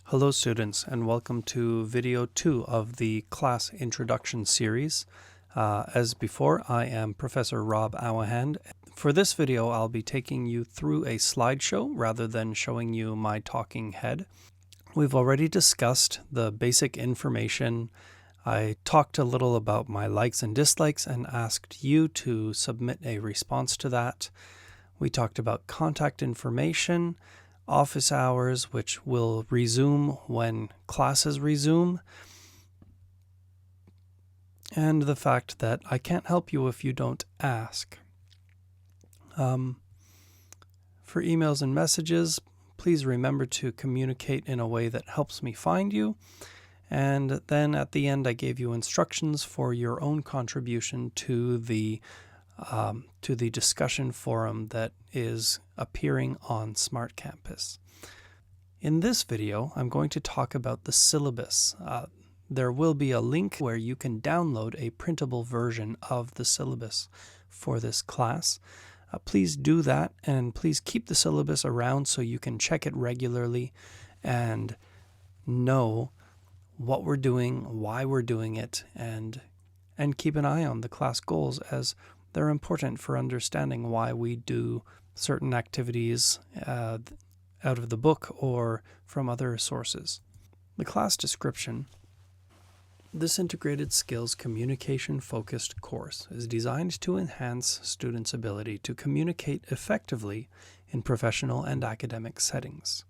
Hello students, and welcome to video 2 of the class introduction series. As before, I am Professor Rob Awahand. For this video, I'll be taking you through a slideshow rather than showing you my talking head. We've already discussed the basic information. I talked a little about my likes and dislikes and asked you to submit a response to that. We talked about contact information, office hours, which will resume when classes resume, and the fact that I can't help you if you don't ask. For emails and messages, please remember to communicate in a way that helps me find you. And then at the end, I gave you instructions for your own contribution to the discussion forum that is appearing on Smart Campus. In this video, I'm going to talk about the syllabus. There will be a link where you can download a printable version of the syllabus for this class. Please do that, and please keep the syllabus around so you can check it regularly and know what we're doing, why we're doing it, and keep an eye on the class goals, as they're important for understanding why we do certain activities out of the book or from other sources. The class description. This integrated skills communication-focused course is designed to enhance students' ability to communicate effectively in professional and academic settings.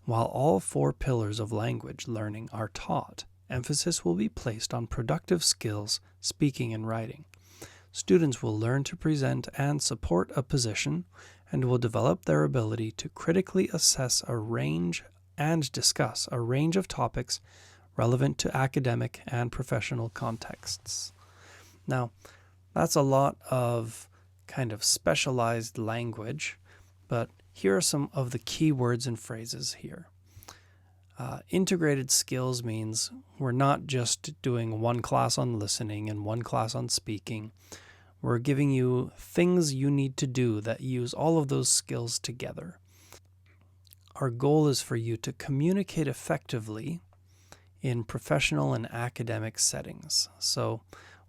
While all 4 pillars of language learning are taught, emphasis will be placed on productive skills, speaking and writing. Students will learn to present and support a position and will develop their ability to critically assess a range and discuss a range of topics relevant to academic and professional contexts. Now, that's a lot of kind of specialized language, but here are some of the key words and phrases here. Integrated skills means we're not just doing one class on listening and one class on speaking. We're giving you things you need to do that use all of those skills together. Our goal is for you to communicate effectively in professional and academic settings. So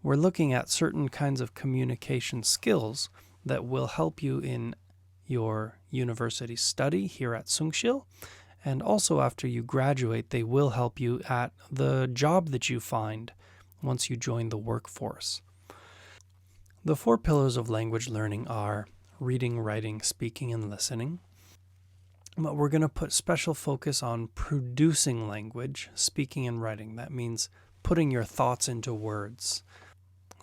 we're looking at certain kinds of communication skills that will help you in your university study here at Sungshil, and also after you graduate, they will help you at the job that you find once you join the workforce. The 4 pillars of language learning are reading, writing, speaking, and listening. But we're going to put special focus on producing language, speaking and writing. That means putting your thoughts into words.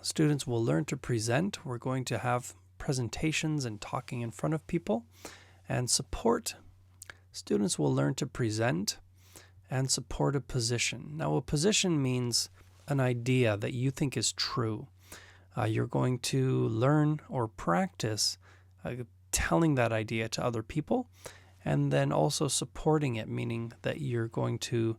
Students will learn to present. We're going to have presentations and talking in front of people. And support. Students will learn to present and support a position. Now, a position means an idea that you think is true. You're going to learn or practice telling that idea to other people, and then also supporting it, meaning that you're going to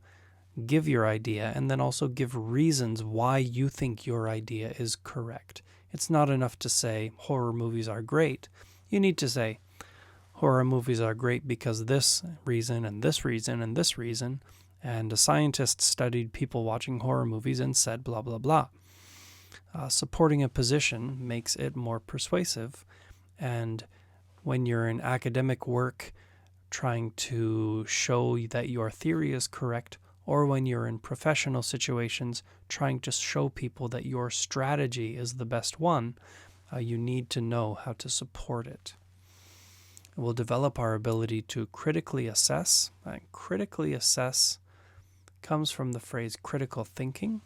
give your idea and then also give reasons why you think your idea is correct. It's not enough to say horror movies are great. You need to say horror movies are great because this reason and this reason and this reason, and a scientist studied people watching horror movies and said blah, blah, blah. Supporting a position makes it more persuasive, and when you're in academic work trying to show that your theory is correct, or when you're in professional situations trying to show people that your strategy is the best one, you need to know how to support it. It will develop our ability to critically assess. Critically assess comes from the phrase critical thinking.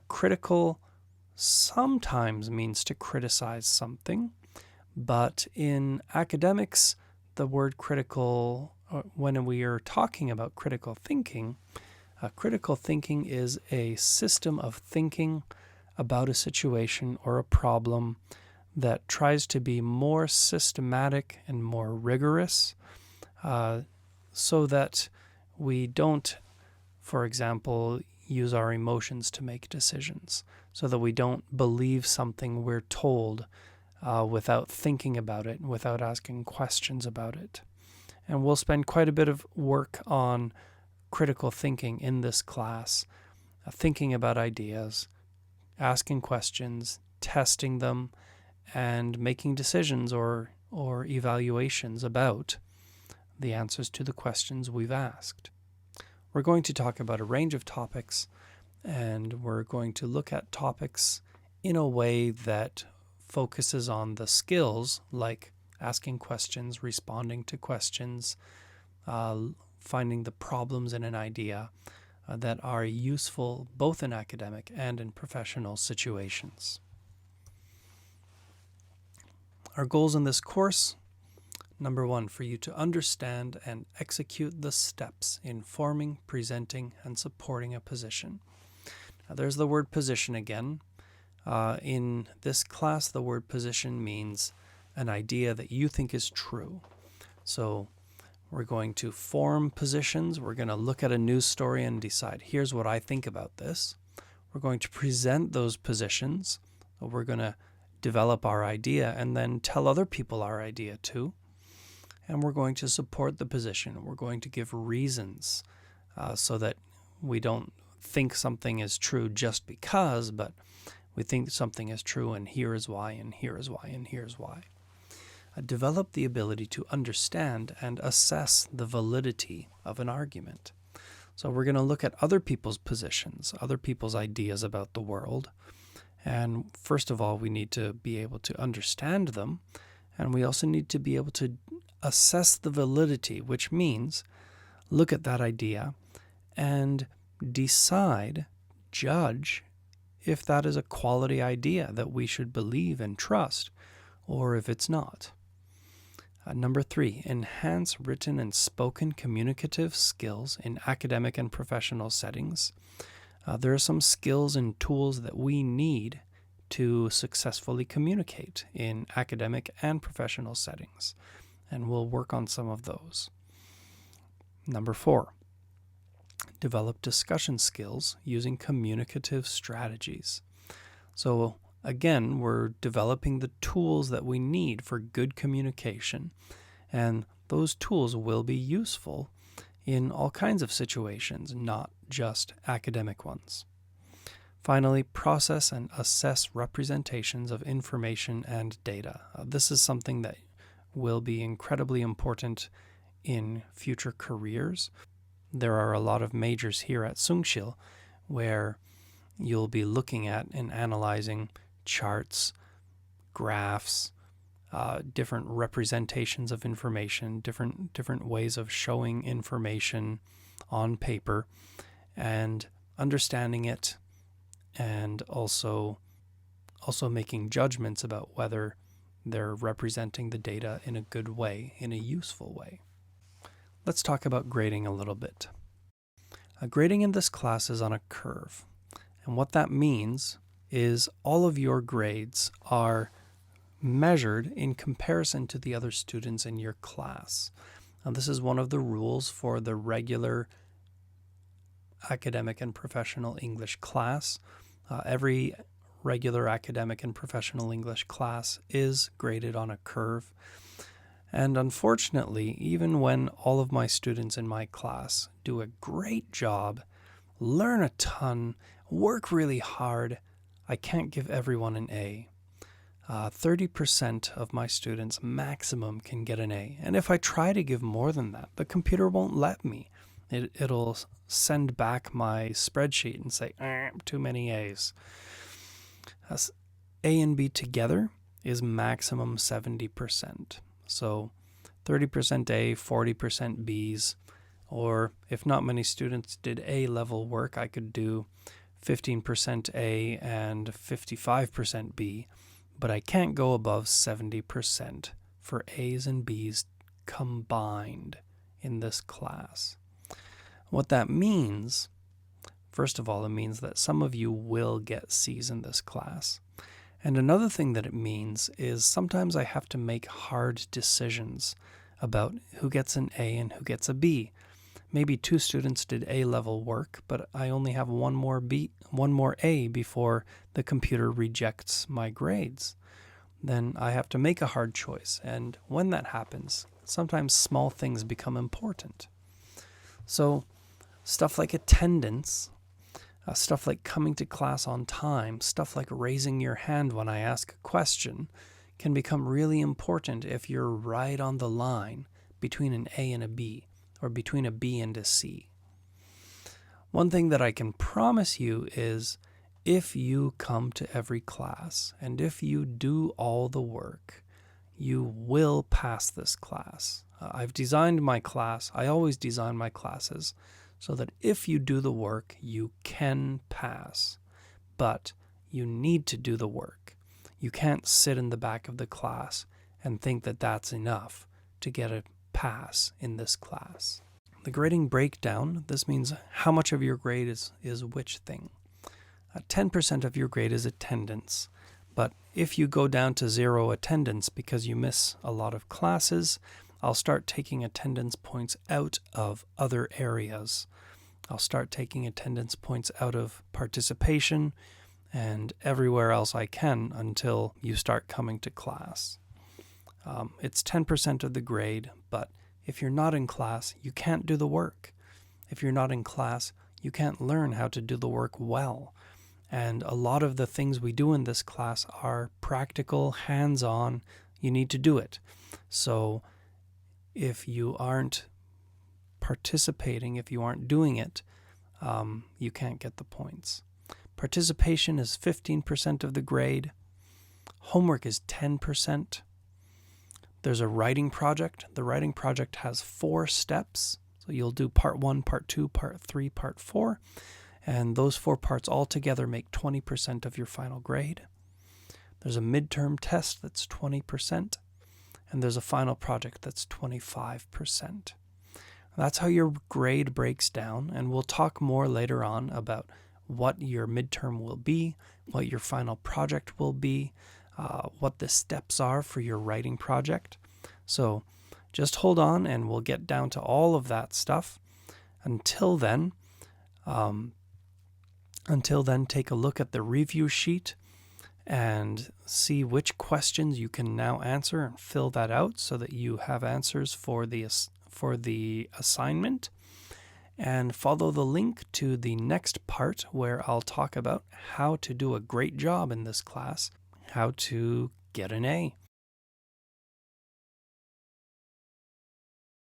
Critical sometimes means to criticize something, but in academics, the word critical, when we are talking about critical thinking is a system of thinking about a situation or a problem that tries to be more systematic and more rigorous, so that we don't, for example, use our emotions to make decisions, so that we don't believe something we're told without thinking about it, without asking questions about it. And we'll spend quite a bit of work on critical thinking in this class, thinking about ideas, asking questions, testing them, and making decisions or evaluations about the answers to the questions we've asked. We're going to talk about a range of topics, and we're going to look at topics in a way that focuses on the skills like asking questions, responding to questions, finding the problems in an idea that are useful both in academic and in professional situations. Our goals in this course: number one, for you to understand and execute the steps in forming, presenting, and supporting a position. Now, there's the word position again. In this class, the word position means an idea that you think is true. So we're going to form positions. We're going to look at a news story and decide, here's what I think about this. We're going to present those positions. We're going to develop our idea and then tell other people our idea too. And we're going to support the position. We're going to give reasons so that we don't think something is true just because, but we think something is true, and here is why, and here is why, and here's why. Develop the ability to understand and assess the validity of an argument. So we're going to look at other people's positions, other people's ideas about the world. And first of all, we need to be able to understand them. And we also need to be able to assess the validity, which means look at that idea and decide, judge, if that is a quality idea that we should believe and trust, or if it's not. Number three, enhance written and spoken communicative skills in academic and professional settings. There are some skills and tools that we need to successfully communicate in academic and professional settings, and we'll work on some of those. Number four, develop discussion skills using communicative strategies. So again, we're developing the tools that we need for good communication, and those tools will be useful in all kinds of situations, not just academic ones. Finally, process and assess representations of information and data. This is something that will be incredibly important in future careers. There are a lot of majors here at Sungshil where you'll be looking at and analyzing charts, graphs, different representations of information, different ways of showing information on paper, and understanding it, and also making judgments about whether they're representing the data in a good way, in a useful way. Let's talk about grading a little bit. Grading in this class is on a curve, and what that means is all of your grades are measured in comparison to the other students in your class. Now, this is one of the rules for the regular academic and professional English class. Every regular academic and professional English class is graded on a curve. And unfortunately, even when all of my students in my class do a great job, learn a ton, work really hard, I can't give everyone an A. 30% of my students maximum can get an A. And if I try to give more than that, the computer won't let me. It'll send back my spreadsheet and say, too many A's. A and B together is maximum 70%. So 30% A, 40% B's, or if not many students did A-level work, I could do 15% A and 55% B, but I can't go above 70% for A's and B's combined in this class. What that means, first of all, it means that some of you will get C's in this class. And another thing that it means is sometimes I have to make hard decisions about who gets an A and who gets a B. Maybe two students did A-level work, but I only have one more A before the computer rejects my grades. Then I have to make a hard choice. And when that happens, sometimes small things become important. So Stuff like attendance, stuff like coming to class on time, stuff like raising your hand when I ask a question can become really important if you're right on the line between an A and a B, or between a B and a C. One thing that I can promise you is if you come to every class and if you do all the work, you will pass this class. I've designed my class, I always design my classes so that if you do the work, you can pass. But you need to do the work. You can't sit in the back of the class and think that that's enough to get a pass in this class. The grading breakdown, this means how much of your grade is which thing. 10% of your grade is attendance, but if you go down to 0 attendance because you miss a lot of classes, I'll start taking attendance points out of other areas. I'll start taking attendance points out of participation and everywhere else I can until you start coming to class. It's 10% of the grade, but if you're not in class, you can't do the work. If you're not in class, you can't learn how to do the work well. And a lot of the things we do in this class are practical, hands-on. You need to do it. So if you aren't participating, if you aren't doing it, you can't get the points. Participation is 15% of the grade. Homework is 10%. There's a writing project. The writing project has 4 steps. So you'll do part 1, part 2, part 3, part 4. And those 4 parts all together make 20% of your final grade. There's a midterm test that's 20. And there's a final project that's 25%. That's how your grade breaks down. And we'll talk more later on about what your midterm will be, what your final project will be, what the steps are for your writing project. So just hold on and we'll get down to all of that stuff. Until then, take a look at the review sheet and see which questions you can now answer and fill that out so that you have answers for the assignment. And follow the link to the next part where I'll talk about how to do a great job in this class, how to get an A.